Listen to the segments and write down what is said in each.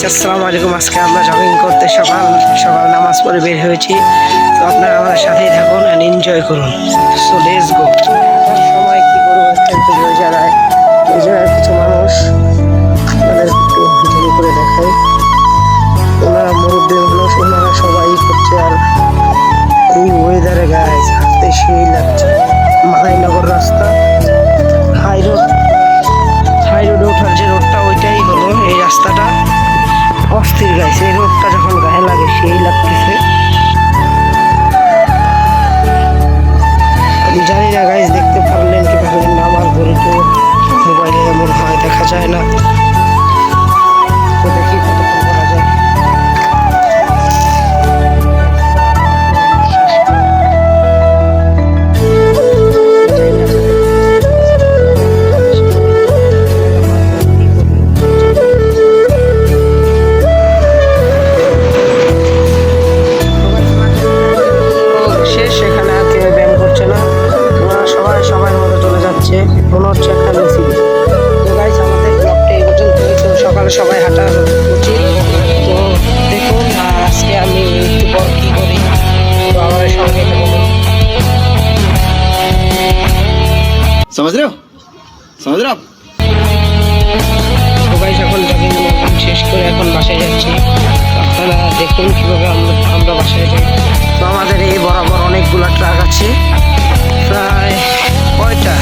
আসসালামু আলাইকুম। আজকে আমরা জগিং করতে সকাল সকাল নামাজ পড়ে বের হয়েছি। তো আপনারা আমাদের সাথেই থাকুন অ্যান্ড এনজয় করুন। So let's go. সময় কি করবো, ওই জায়গায় কিছু মানুষ আমাদের একটু জমি করে দেখায়। ওনারা মুরব্বী মানুষ, ওনারা সবাই করছে। আর এই ওয়েদারে গায়ে হাঁটতে সেই লাগছে। মাদাইনগর রাস্তা, হাই রোডে ওঠার যে রোডটা ওইটাই হলো এই রাস্তাটা। অস্থির গাইছে, এই রোডটা যখন গায়ে লাগে সেই লাগতেছে। আমি জানি না গাইজ দেখতে পারলেন কি পারলেন না, আমার ঘরে তো মোবাইলে এমন হয়, দেখা যায় না। তো দেখি কতক্ষণ করা যায়। মনে হচ্ছে একটা মিছিল। তো গাইস আমাদের ব্লগটা এই পর্যন্তই। তো সকালে সবাই হাঁটা উচিত। তো দেখুন আজকে আমি একটু পর কী করি, তো আমাদের সঙ্গে থাকুন। समझ रहे हो তো গাইস এখন জগিং শেষ করে এখন বাসায় যাচ্ছি। আপনারা দেখুন কীভাবে আমরা বাসায় যাই। তো আমাদের এই বরাবর অনেকগুলো ট্রাক আছে, প্রায় কয়টা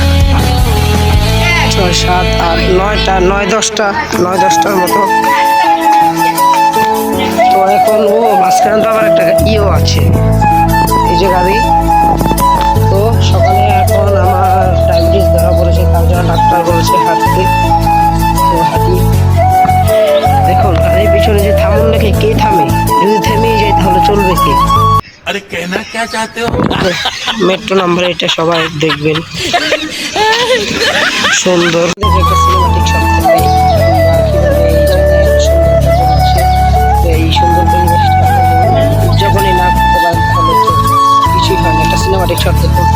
6, 7, 8, 9টা 9-10টার মতো। তো এখন মাঝখানে তো আবার একটা ইও আছে, এই যে গাড়ি। তো সকালে এখন আমার ডায়াবেটিস ধরা পড়েছে, তার জন্য ডাক্তার বলেছে হাঁটতে। তো হাঁটি। দেখুন গাড়ির পিছনে যে থামুন লেখে, কে থামে? যদি থেমেই যায় তাহলে চলবে কে? अरे कहना क्या चाहते हो? মেট্রো নাম্বার এটা সবাই দেখবেন, সুন্দর একটা সিনেমাটিক শট থাকে। এই সুন্দর পরিবেশটা যখনই না করতে পারেন তাহলে তো কিছুই হয় না। একটা সিনেমাটিক শট দেখুন।